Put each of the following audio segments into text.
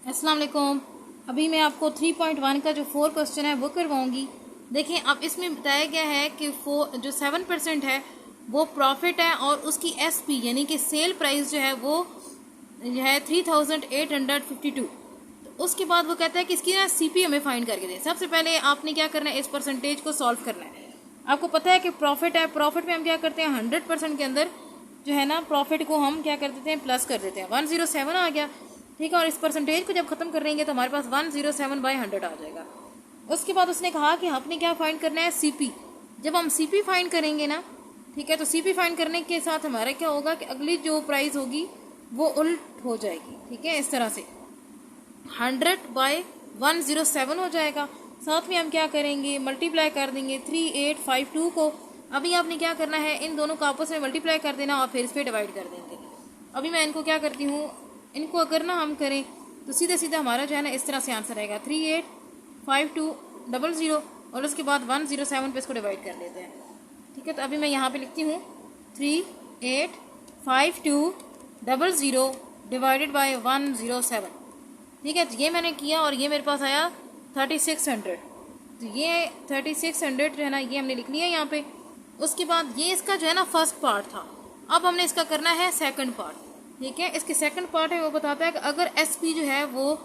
अस्सलाम वालेकुम। अभी मैं आपको 3.1 का जो 4 क्वेश्चन है वो करवाऊंगी। देखिए, अब इसमें बताया गया है कि जो 7% है वो प्रॉफिट है और उसकी एसपी यानी कि सेल प्राइस जो है वो है 3852। तो उसके बाद वो कहता है कि इसकी ना सीपी हमें फाइंड करके दें। सबसे पहले आपने क्या करना है, इस परसेंटेज को सॉल्व करना है। आपको पता है कि प्रॉफिट है, प्रॉफिट में हम क्या करते हैं 100% के अंदर जो है ना प्रॉफिट को हम क्या कर देते हैं प्लस कर देते हैं। 107 आ गया, ठीक है। और इस परसेंटेज को जब खत्म करेंगे तो हमारे पास 107/100 आ जाएगा। उसके बाद उसने कहा कि आपने क्या फाइंड करना है, सीपी। जब हम सीपी फाइंड करेंगे ना, ठीक है, तो सीपी फाइंड करने के साथ हमारा क्या होगा कि अगली जो प्राइस होगी वो उल्ट हो जाएगी, ठीक है। इस तरह से 100/107 हो जाएगा। साथ में हम क्या करेंगे, मल्टीप्लाई कर देंगे 3852 को। अभी आपने क्या करना है, इन दोनों को आपस में मल्टीप्लाई कर देना और फिर इस पर डिवाइड कर देंगे। अभी मैं इनको क्या करती हूँ, इनको अगर ना हम करें तो सीधे सीधे हमारा जो है ना इस तरह से आंसर आएगा 385200 और उसके बाद 107 पे इसको डिवाइड कर लेते हैं, ठीक है। तो अभी मैं यहाँ पे लिखती हूँ 385200 डिवाइडेड बाय 107, ठीक है। तो ये मैंने किया और ये मेरे पास आया 3600। तो ये 3600 जो है ना ये हमने लिख लिया यहाँ पे। उसके बाद ये इसका जो है ना फर्स्ट पार्ट था। अब हमने इसका करना है सेकंड पार्ट, ठीक है। इसके सेकंड पार्ट है वो बताता है कि अगर एसपी जो है वो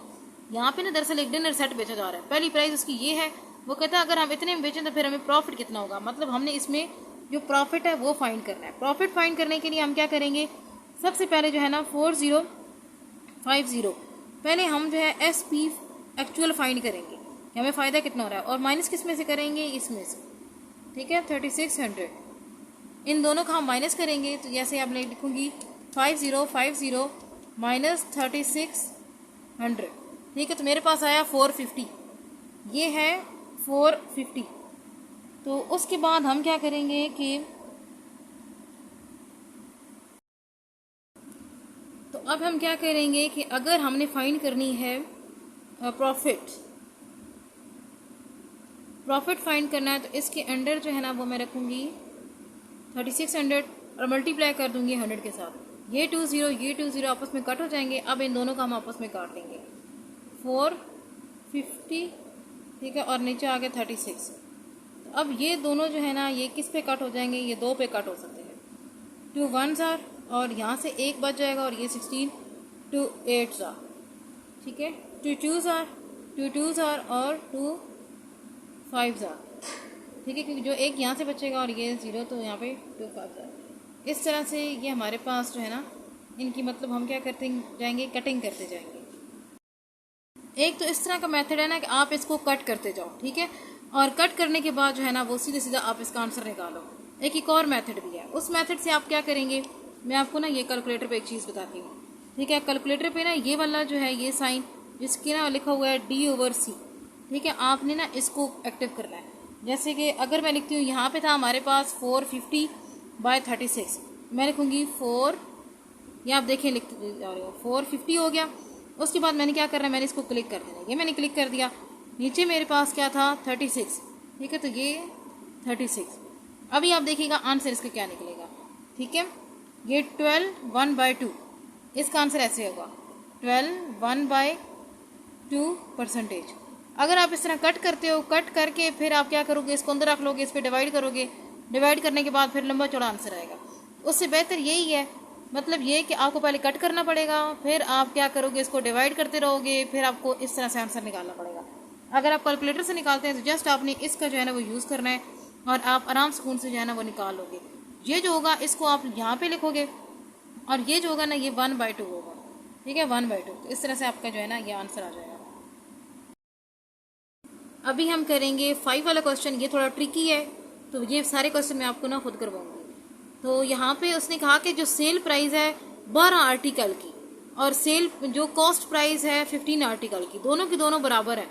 यहाँ पे ना दरअसल एक डिनर सेट बेचा जा रहा है, पहली प्राइस उसकी ये है। वो कहता है अगर हम इतने में बेचें तो फिर हमें प्रॉफिट कितना होगा, मतलब हमने इसमें जो प्रॉफिट है वो फाइंड करना है। प्रॉफिट फाइंड करने के लिए हम क्या करेंगे, सबसे पहले जो है ना 4050 पहले हम जो है एस पी एक्चुअल फाइंड करेंगे कि हमें फ़ायदा कितना हो रहा है और माइनस किस में से करेंगे, इसमें से, ठीक है। 3600 इन दोनों का हम माइनस करेंगे। तो जैसे आप लिखूंगी 5050 माइनस 3600, ठीक है। तो मेरे पास आया 450, ये है 450। तो उसके बाद हम क्या करेंगे कि तो अब हम क्या करेंगे कि अगर हमने फाइंड करनी है प्रॉफिट फाइंड करना है तो इसके अंडर जो है ना वो मैं रखूँगी 3600 और मल्टीप्लाई कर दूंगी 100 के साथ। ये 20 आपस में कट हो जाएंगे। अब इन दोनों का हम आपस में काट लेंगे 450, ठीक है, और नीचे आ गया 36। तो अब ये दोनों जो है ना ये किस पे कट हो जाएंगे, ये 2 पे कट हो सकते हैं। 2 1s आर और यहाँ से 1 बच जाएगा और ये 16 2 8s आर, ठीक है। 2 2s आर और 2 5s आर, ठीक है, क्योंकि जो एक यहाँ से बचेगा और ये 0 तो यहाँ पे 2 5s आर। इस तरह से ये हमारे पास जो है ना इनकी मतलब हम क्या करते जाएंगे, कटिंग करते जाएंगे। एक तो इस तरह का मेथड है ना कि आप इसको कट करते जाओ, ठीक है, और कट करने के बाद जो है ना वो सीधे सीधा आप इसका आंसर निकालो। एक और मेथड भी है, उस मेथड से आप क्या करेंगे, मैं आपको ना ये कैलकुलेटर पे एक चीज़ बताती हूँ, ठीक है। कैलकुलेटर पे ना ये वाला जो है ये साइन जिसकी ना लिखा हुआ है D/C, ठीक है, आपने ना इसको एक्टिव करना है। जैसे कि अगर मैं लिखती हूँ यहाँ पे था हमारे पास 450/36, मैं लिखूँगी 4, ये आप देखें लिखते जा रहे हो 450 हो गया। उसके बाद मैंने क्या करना है, मैंने इसको क्लिक कर देना, ये मैंने क्लिक कर दिया। नीचे मेरे पास क्या था 36, ठीक है, तो ये 36। अभी आप देखिएगा आंसर इसका क्या निकलेगा, ठीक है। ये 12 1/2, इसका आंसर ऐसे होगा 12 1/2%। अगर आप इस तरह कट करते हो, कट करके फिर आप क्या करोगे, इसको अंदर रख लोगे, इस पर डिवाइड करोगे, डिवाइड करने के बाद फिर लंबा चौड़ा आंसर आएगा। उससे बेहतर यही है, मतलब ये कि आपको पहले कट करना पड़ेगा, फिर आप क्या करोगे, इसको डिवाइड करते रहोगे, फिर आपको इस तरह से आंसर निकालना पड़ेगा। अगर आप कैलकुलेटर से निकालते हैं तो जस्ट आपने इसका जो है ना वो यूज़ करना है और आप आराम सुकून से जो है ना वो निकाल लोगे। ये जो होगा इसको आप यहाँ पे लिखोगे और ये जो होगा ना ये 1/2 होगा, ठीक है, 1/2। तो इस तरह से आपका जो है ना ये आंसर आ जाएगा। अभी हम करेंगे 5 वाला क्वेश्चन, ये थोड़ा ट्रिकी है, तो ये सारे क्वेश्चन मैं आपको ना खुद करवाऊंगी। तो यहाँ पे उसने कहा कि जो सेल प्राइस है 12 आर्टिकल की और सेल जो कॉस्ट प्राइस है 15 आर्टिकल की, दोनों की दोनों बराबर है।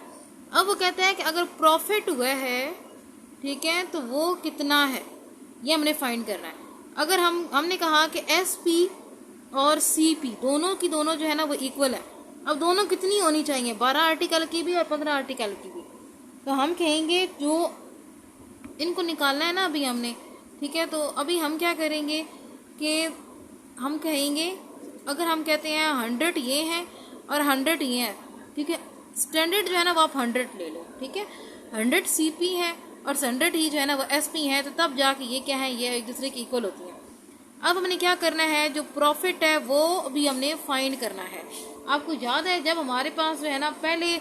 अब वो कहता है कि अगर प्रॉफिट हुआ है, ठीक है, तो वो कितना है, ये हमने फाइंड करना है। अगर हमने कहा कि एसपी और सीपी दोनों की दोनों जो है ना वो इक्वल है। अब दोनों कितनी होनी चाहिए, 12 आर्टिकल की भी और 15 आर्टिकल की भी। तो हम कहेंगे जो इनको निकालना है ना अभी हमने, ठीक है। तो अभी हम क्या करेंगे कि हम कहेंगे अगर हम कहते हैं 100 ये हैं और 100 ये हैं ठीक है। स्टैंडर्ड जो है ना वो आप 100 ले लो, ठीक है। 100 CP है और 100 ही जो है ना वो SP है, तो तब जाके ये क्या है, ये एक दूसरे के इक्वल होती है। अब हमने क्या करना है, जो प्रॉफिट है वो भी हमने फाइंड करना है। आपको याद है जब हमारे पास जो है ना पहले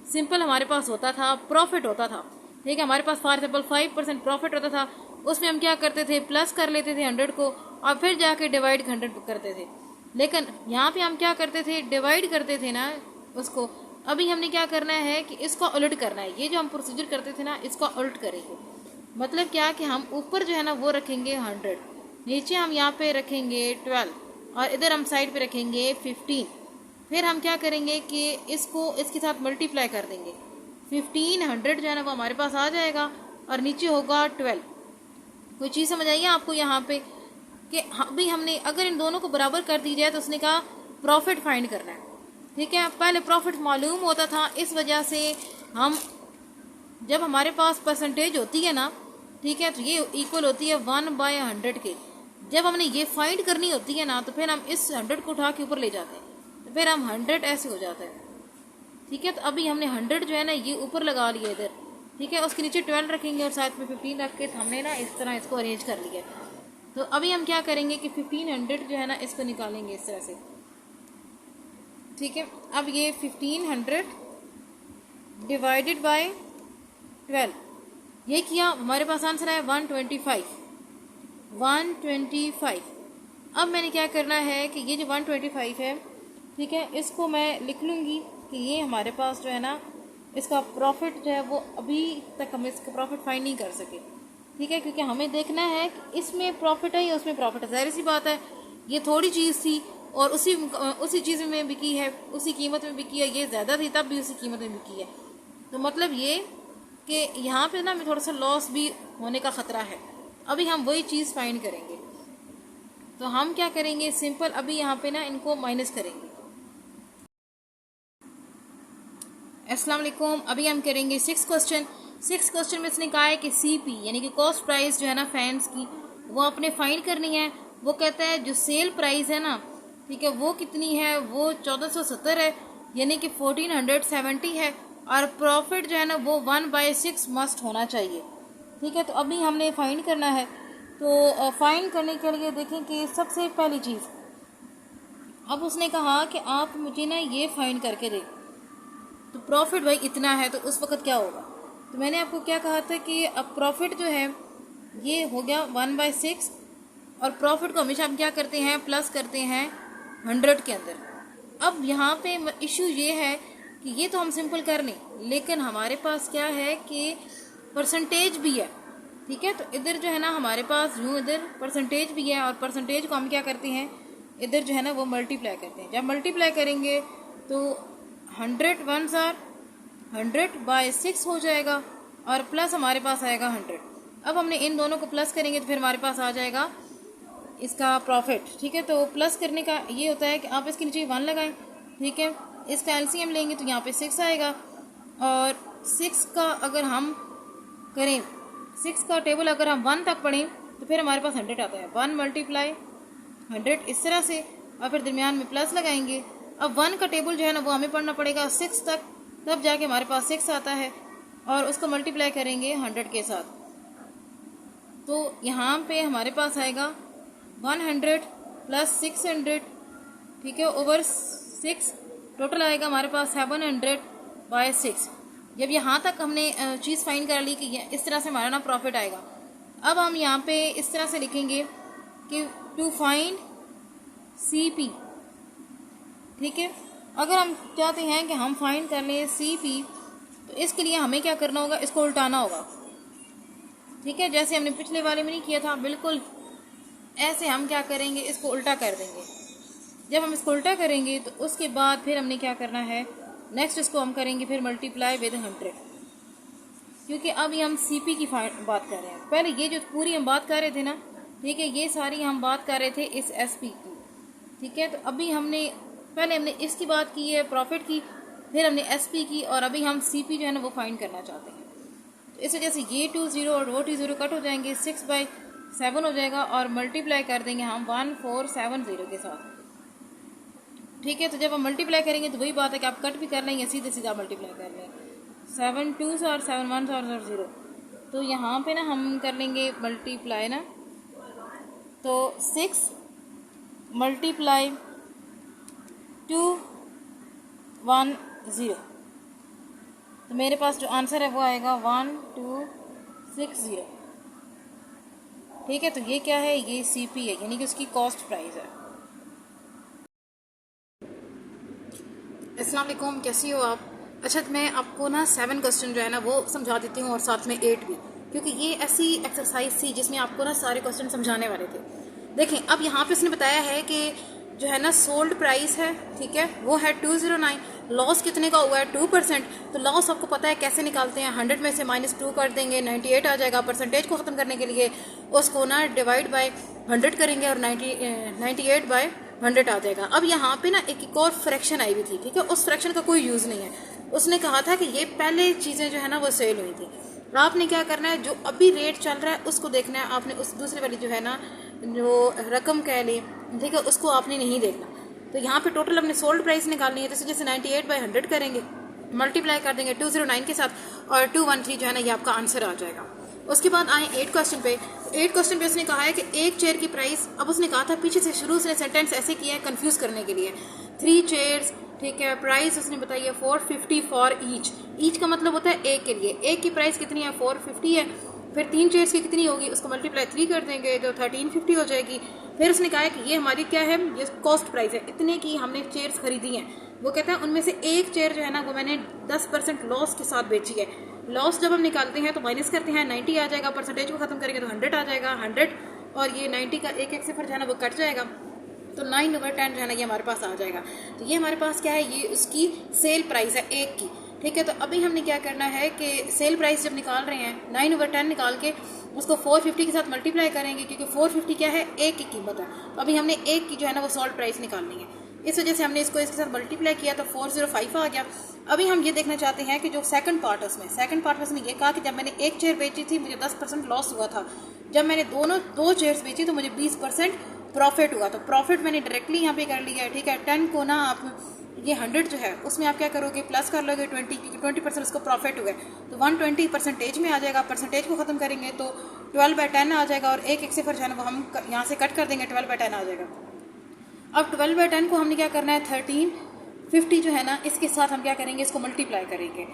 सिंपल हमारे पास होता था, प्रॉफिट होता था, ठीक है, हमारे पास फॉर एग्जाम्पल 5% प्रॉफिट होता था, उसमें हम क्या करते थे, प्लस कर लेते थे 100 को और फिर जाके डिवाइड 100 करते थे। लेकिन यहाँ पे हम क्या करते थे, डिवाइड करते थे ना उसको। अभी हमने क्या करना है कि इसका उलट करना है। ये जो हम प्रोसीजर करते थे ना, इसका उलट करेंगे। मतलब क्या कि हम ऊपर जो है ना वो रखेंगे 100, नीचे हम यहाँ पे रखेंगे 12 और इधर हम साइड पे रखेंगे 15। फिर हम क्या करेंगे कि इसको इसके साथ मल्टीप्लाई कर देंगे। 1500 जो है ना वो हमारे पास आ जाएगा और नीचे होगा 12। कोई चीज़ समझ आइए आपको यहाँ पे कि अभी हमने अगर इन दोनों को बराबर कर दी जाए तो उसने कहा प्रॉफिट फाइंड करना है, ठीक है। पहले प्रॉफिट मालूम होता था, इस वजह से हम जब हमारे पास परसेंटेज होती है ना, ठीक है, तो ये इक्वल होती है 1/100 के। जब हमने ये फाइंड करनी होती है ना, तो फिर हम इस 100 को उठा के ऊपर ले जाते हैं, तो फिर हम 100 ऐसे हो जाता है, ठीक है। तो अभी हमने 100 जो है ना ये ऊपर लगा लिया इधर, ठीक है, उसके नीचे 12 रखेंगे और साथ में 15 रख के हमने ना इस तरह इसको अरेंज कर लिया। तो अभी हम क्या करेंगे कि 1500 जो है ना इसको निकालेंगे इस तरह से, ठीक है। अब ये 1500 डिवाइडेड बाय 12, ये किया, हमारे पास आंसर है 125। अब मैंने क्या करना है कि ये जो 125 है, ठीक है, इसको मैं लिख लूँगी कि ये हमारे पास जो है ना इसका प्रॉफिट जो है वो अभी तक हम इसका प्रॉफिट फाइंड नहीं कर सके, ठीक है, क्योंकि हमें देखना है कि इसमें प्रॉफिट है या उसमें प्रॉफिट है। ज़ाहिर सी बात है, ये थोड़ी चीज़ थी और उसी चीज़ में बिकी है, उसी कीमत में बिकी है, ये ज़्यादा थी तब भी उसी कीमत में बिकी है। तो मतलब ये कि यहाँ पे ना हमें थोड़ा सा लॉस भी होने का ख़तरा है। अभी हम वही चीज़ फाइंड करेंगे। तो हम क्या करेंगे, सिंपल अभी यहाँ पे ना इनको माइनस करेंगे। अस्सलाम वालेकुम। अभी हम करेंगे 6 क्वेश्चन। 6 क्वेश्चन में इसने कहा है कि CP यानी कि कॉस्ट प्राइस जो है ना फैंस की, वो अपने फाइंड करनी है। वो कहता है जो सेल प्राइस है ना, ठीक है, वो कितनी है, वो 1470 है यानी कि 1470 है, और प्रॉफिट जो है ना वो 1/6 मस्ट होना चाहिए, ठीक है। तो अभी हमने फाइंड करना है। तो फाइंड करने के लिए देखें कि सबसे पहली चीज़, अब उसने कहा कि आप मुझे ना ये फाइंड करके दें, तो प्रॉफिट भाई इतना है, तो उस वक्त क्या होगा। तो मैंने आपको क्या कहा था कि अब प्रॉफिट जो है ये हो गया 1/6, और प्रॉफिट को हमेशा हम क्या करते हैं, प्लस करते हैं 100 के अंदर। अब यहाँ पे इशू ये है कि ये तो हम सिंपल कर लें, लेकिन हमारे पास क्या है कि परसेंटेज भी है, ठीक है। तो इधर जो है ना हमारे पास यूँ इधर परसेंटेज भी है, और परसेंटेज को हम क्या करते हैं, इधर जो है ना वो मल्टीप्लाई करते हैं। जब मल्टीप्लाई करेंगे तो 100 1s आर 100/6 हो जाएगा, और प्लस हमारे पास आएगा 100। अब हमने इन दोनों को प्लस करेंगे तो फिर हमारे पास आ जाएगा इसका प्रॉफिट, ठीक है। तो प्लस करने का ये होता है कि आप इसके नीचे 1 लगाएं, ठीक है। इसका एलसीएम लेंगे तो यहाँ पे 6 आएगा, और 6 का अगर हम करें, 6 का टेबल अगर हम 1 तक पढ़ें तो फिर हमारे पास 100 आता है। 1 × 100 इस तरह से, और फिर दरमियान में प्लस लगाएंगे। अब 1 का टेबल जो है ना वो हमें पढ़ना पड़ेगा 6 तक, तब जाके हमारे पास 6 आता है, और उसको मल्टीप्लाई करेंगे 100 के साथ। तो यहाँ पे हमारे पास आएगा 100 + 600, ठीक है, ओवर 6, टोटल आएगा हमारे पास 700/6। जब यहाँ तक हमने चीज़ फाइंड कर ली कि इस तरह से हमारा ना प्रॉफिट आएगा। अब हम यहाँ पे इस तरह से लिखेंगे कि टू फाइंड CP, ठीक है। अगर हम चाहते हैं कि हम फाइंड कर लें CP, तो इसके लिए हमें क्या करना होगा, इसको उल्टाना होगा, ठीक है। जैसे हमने पिछले वाले में नहीं किया था, बिल्कुल ऐसे हम क्या करेंगे, इसको उल्टा कर देंगे। जब हम इसको उल्टा करेंगे तो उसके बाद फिर हमने क्या करना है, नेक्स्ट इसको हम करेंगे फिर मल्टीप्लाई विद 100, क्योंकि अभी हम CP की बात कर रहे हैं। पहले ये जो पूरी हम बात कर रहे थे ना, ठीक है, ये सारी हम बात कर रहे थे इस SP की, ठीक है। तो अभी पहले हमने इसकी बात की है, प्रॉफिट की, फिर हमने SP की, और अभी हम CP जो है ना वो फाइंड करना चाहते हैं। तो इस वजह से ये 2 0 और वो 2 0 कट हो जाएंगे, 6/7 हो जाएगा, और मल्टीप्लाई कर देंगे हम 1470 के साथ। ठीक है। तो जब हम मल्टीप्लाई करेंगे तो वही बात है कि आप कट भी कर लें या सीधे सीधा मल्टीप्लाई कर लें। 7 2s और 7 1s और 0। तो यहाँ पे ना हम कर लेंगे मल्टीप्लाई ना, तो 6 मल्टीप्लाई 2 1 0। तो मेरे पास जो आंसर है वो आएगा 1 2 6 0। ठीक है। तो ये क्या है, ये CP है, यानी कि उसकी कॉस्ट प्राइस है। अस्सलाम वालेकुम, कैसी हो आप? अच्छा, तो मैं आपको ना 7 क्वेश्चन जो है ना वो समझा देती हूँ और साथ में 8 भी, क्योंकि ये ऐसी एक्सरसाइज थी जिसमें आपको ना सारे क्वेश्चन समझाने वाले थे। देखें, अब यहाँ पे उसने बताया है कि जो है ना सोल्ड प्राइस है, ठीक है, वो है 209। लॉस कितने का हुआ है? 2%। तो लॉस आपको पता है कैसे निकालते हैं, 100 में से -2 कर देंगे, 98 आ जाएगा। परसेंटेज को ख़त्म करने के लिए उसको ना डिवाइड बाय 100 करेंगे और 98 बाय 100 आ जाएगा। अब यहाँ पे ना एक और फ्रैक्शन आई हुई थी, ठीक है, उस फ्रैक्शन का कोई यूज़ नहीं है। उसने कहा था कि ये पहले चीज़ें जो है ना वो सेल हुई थी। आपने क्या करना है, जो अभी रेट चल रहा है उसको देखना है आपने, उस दूसरे वाली जो है ना जो रकम कह ली, ठीक है, उसको आपने नहीं देखना। तो यहाँ पे टोटल अपने सोल्ड प्राइस निकालनी है। जैसे 98 बाय 100 करेंगे, मल्टीप्लाई कर देंगे 209 के साथ और 213 जो है ना ये आपका आंसर आ जाएगा। उसके बाद आए 8 क्वेश्चन पे। 8 क्वेश्चन पे उसने कहा है कि एक चेयर की प्राइस, अब उसने कहा था पीछे से शुरू से सेंटेंस ऐसे किया है कंफ्यूज करने के लिए। 3 चेयर्स, ठीक है, प्राइस उसने बताई है 450 फॉर ईच का मतलब होता है एक के लिए। एक की प्राइस कितनी है? 450 है। फिर 3 चेयर्स की कितनी होगी, उसको मल्टीप्लाई 3 कर देंगे तो 1350 हो जाएगी। फिर उसने कहा है कि ये हमारी क्या है, ये कॉस्ट प्राइस है, इतने की हमने चेयर्स खरीदी हैं। वो कहता है उनमें से एक चेयर जो है ना वो मैंने 10% लॉस के साथ बेची है। लॉस जब हम निकालते हैं तो माइनस करते हैं, 90 आ जाएगा। परसेंटेज को खत्म करेंगे तो 100 आ जाएगा। 100 और ये 90 का एक सिफर जो है ना वो कट जाएगा, तो 9/10 जो है ना ये हमारे पास आ जाएगा। तो ये हमारे पास क्या है, ये उसकी सेल प्राइस है एक की। ठीक है, तो अभी हमने क्या करना है कि सेल प्राइस जब निकाल रहे हैं 9/10 निकाल के उसको 450 के साथ मल्टीप्लाई करेंगे, क्योंकि 450 क्या है, एक की कीमत है। तो अभी हमने एक की जो है ना वो सोल्ड प्राइस निकालनी है, इस वजह से हमने इसको इसके साथ मल्टीप्लाई किया तो 405 आ गया। अभी हम ये देखना चाहते हैं कि जो सेकंड पार्ट है उसमें ये कहा कि जब मैंने एक चेयर बेची थी मुझे 10% लॉस हुआ था, जब मैंने दो चेयर्स बेची तो मुझे 20% प्रॉफिट हुआ। तो प्रॉफिट मैंने डायरेक्टली यहाँ पे कर लिया है। ठीक है, 10 को ना आप ये 100 जो है उसमें आप क्या करोगे, प्लस कर लोगे 20, क्योंकि 20% उसको प्रॉफिट हुआ है तो 120 परसेंटेज में आ जाएगा। परसेंटेज को खत्म करेंगे तो 12/10 आ जाएगा और एक सिफर जो है ना वो हम यहाँ से कट कर देंगे, 12/10 आ जाएगा। अब 12/10 को हमने क्या करना है, 1350 जो है ना इसके साथ हम क्या करेंगे, इसको मल्टीप्लाई करेंगे।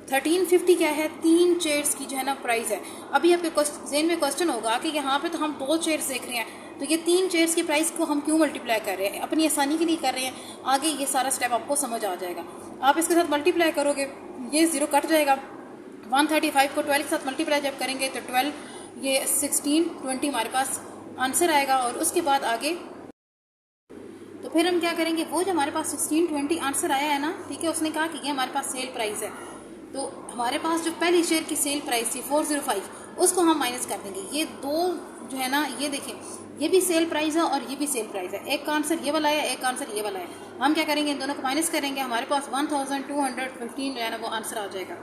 1350 क्या है, 3 चेयर्स की जो है ना प्राइस है। अभी आपके जेन में क्वेश्चन होगा कि यहाँ पे तो हम 2 चेयर्स देख रहे हैं, तो ये 3 चेयर्स की प्राइस को हम क्यों मल्टीप्लाई कर रहे हैं, अपनी आसानी के लिए कर रहे हैं। आगे ये सारा स्टेप आपको समझ आ जाएगा। आप इसके साथ मल्टीप्लाई करोगे, ये 0 कट जाएगा। 135 को 12 के साथ मल्टीप्लाई जब करेंगे तो 12 ये 16 20 हमारे पास आंसर आएगा। और उसके बाद आगे तो फिर हम क्या करेंगे, वो जो हमारे पास 16 20 आंसर आया है ना, ठीक है, उसने कहा कि ये हमारे पास सेल प्राइस है, तो हमारे पास जो पहली शेयर की सेल प्राइस थी 405 उसको हम माइनस कर देंगे। ये दो जो है ना, ये देखें, ये भी सेल प्राइस है और ये भी सेल प्राइस है। एक का आंसर ये वाला है, एक का आंसर ये वाला है। हम क्या करेंगे, इन दोनों को माइनस करेंगे, हमारे पास 1215 जो है ना वो आंसर आ जाएगा।